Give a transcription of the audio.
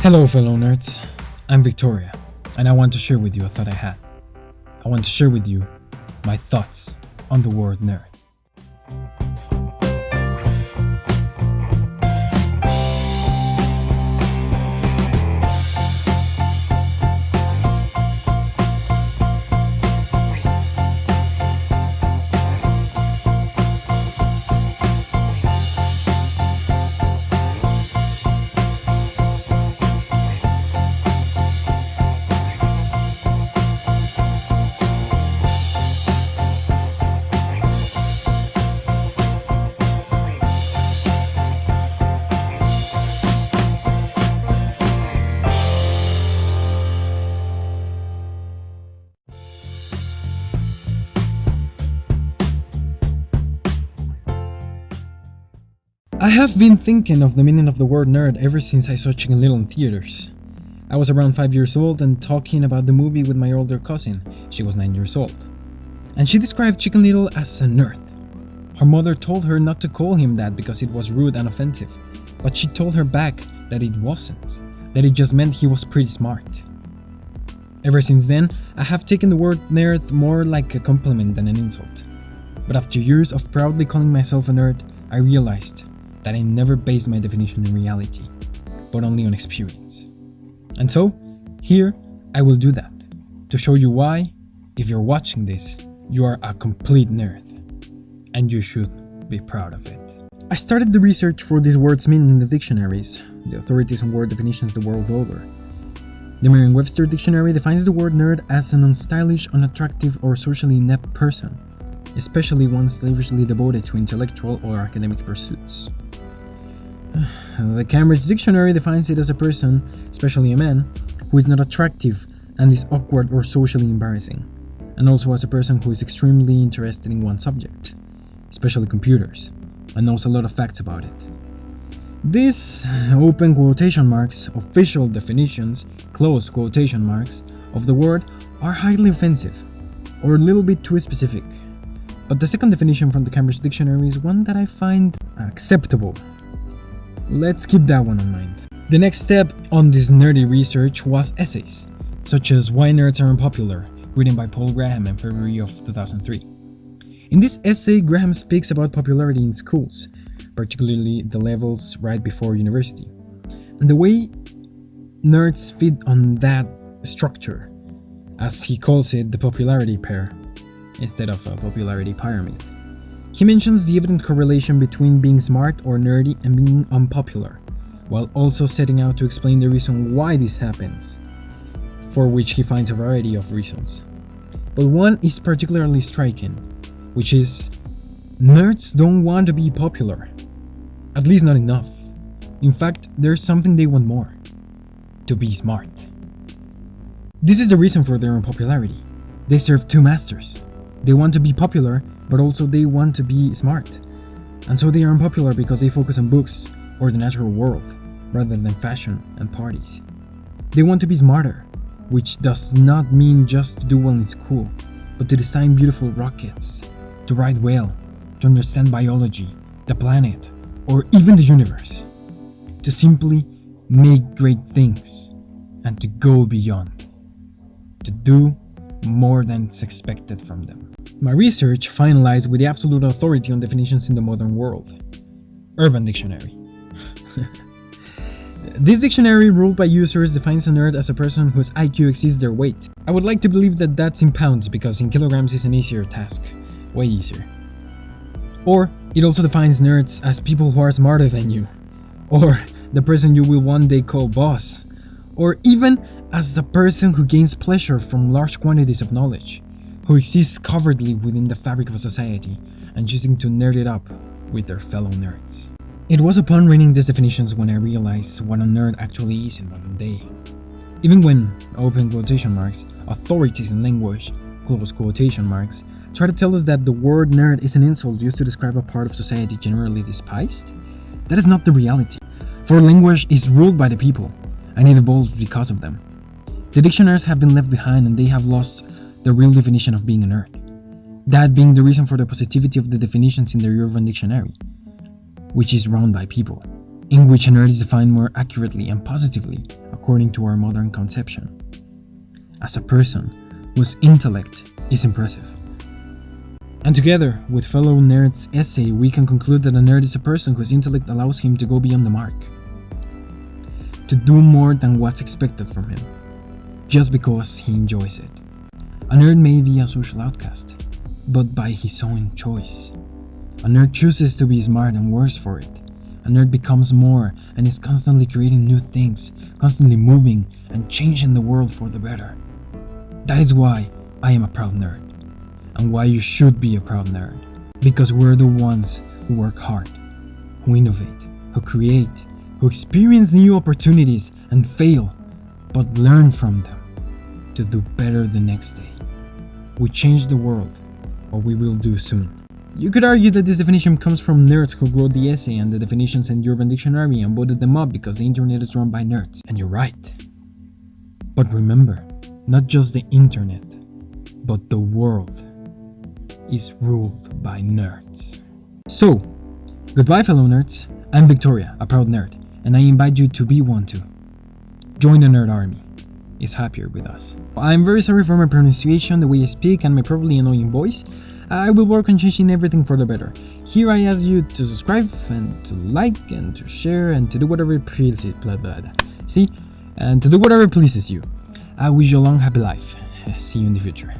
Hello fellow nerds, I'm Victoria, and I want to share with you a thought I had. I want to share with you my thoughts on the word nerd. I have been thinking of the meaning of the word nerd ever since I saw Chicken Little in theaters. I was around 5 years old and talking about the movie with my older cousin. She was 9 years old. And she described Chicken Little as a nerd. Her mother told her not to call him that because it was rude and offensive, but she told her back that it wasn't, that it just meant he was pretty smart. Ever since then, I have taken the word nerd more like a compliment than an insult. But after years of proudly calling myself a nerd, I realized that I never based my definition in reality, but only on experience. And so, here I will do that, to show you why, if you're watching this, you are a complete nerd, and you should be proud of it. I started the research for these words' meaning in the dictionaries, the authorities on word definitions the world over. The Merriam-Webster dictionary defines the word nerd as an unstylish, unattractive, or socially inept person, especially one slavishly devoted to intellectual or academic pursuits. The Cambridge Dictionary defines it as a person, especially a man, who is not attractive and is awkward or socially embarrassing, and also as a person who is extremely interested in one subject, especially computers, and knows a lot of facts about it. These open quotation marks, official definitions, close quotation marks, of the word are highly offensive, or a little bit too specific. But the second definition from the Cambridge Dictionary is one that I find acceptable. Let's keep that one in mind. The next step on this nerdy research was essays, such as Why Nerds Are Unpopular, written by Paul Graham in February of 2003. In this essay, Graham speaks about popularity in schools, particularly the levels right before university, and the way nerds fit on that structure, as he calls it the popularity pair, instead of a popularity pyramid. He mentions the evident correlation between being smart or nerdy and being unpopular, while also setting out to explain the reason why this happens, for which he finds a variety of reasons. But one is particularly striking, which is nerds don't want to be popular, at least not enough. In fact, there's something they want more: to be smart. This is the reason for their unpopularity. They serve two masters. They want to be popular, but also they want to be smart. And so they are unpopular because they focus on books or the natural world, rather than fashion and parties. They want to be smarter, which does not mean just to do well in school, but to design beautiful rockets, to ride well, to understand biology, the planet, or even the universe. To simply make great things, and to go beyond. To do more than is expected from them. My research finalized with the absolute authority on definitions in the modern world, Urban Dictionary. This dictionary, ruled by users, defines a nerd as a person whose IQ exceeds their weight. I would like to believe that that's in pounds because in kilograms is an easier task, way easier. Or it also defines nerds as people who are smarter than you, or the person you will one day call boss, or even as the person who gains pleasure from large quantities of knowledge, who exists covertly within the fabric of society and choosing to nerd it up with their fellow nerds. It was upon reading these definitions when I realized what a nerd actually is in modern day. Even when, open quotation marks, authorities in language, close quotation marks, try to tell us that the word nerd is an insult used to describe a part of society generally despised, that is not the reality. For language is ruled by the people, and it evolves because of them. The dictionaries have been left behind and they have lost the real definition of being a nerd. That being the reason for the positivity of the definitions in the Urban Dictionary, which is run by people. in which a nerd is defined more accurately and positively according to our modern conception, as a person whose intellect is impressive. And together with fellow nerds' essay, we can conclude that a nerd is a person whose intellect allows him to go beyond the mark, to do more than what's expected from him, just because he enjoys it. A nerd may be a social outcast, but by his own choice. A nerd chooses to be smart and works for it. A nerd becomes more and is constantly creating new things, constantly moving and changing the world for the better. That is why I am a proud nerd, and why you should be a proud nerd. Because we're the ones who work hard, who innovate, who create, who experience new opportunities and fail, but learn from them to do better the next day. We change the world, or we will do soon. You could argue that this definition comes from nerds who wrote the essay and the definitions in the Urban Dictionary and voted them up because the internet is run by nerds. And you're right. But remember, not just the internet, but the world is ruled by nerds. So, goodbye fellow nerds. I'm Victoria, a proud nerd, and I invite you to be one too. Join the nerd army. Is happier with us. I'm very sorry for my pronunciation, the way I speak, and my probably annoying voice. I will work on changing everything for the better. Here I ask you to subscribe and to like and to share and to do whatever pleases and to do whatever pleases you. I wish you a long happy life. See you in the future.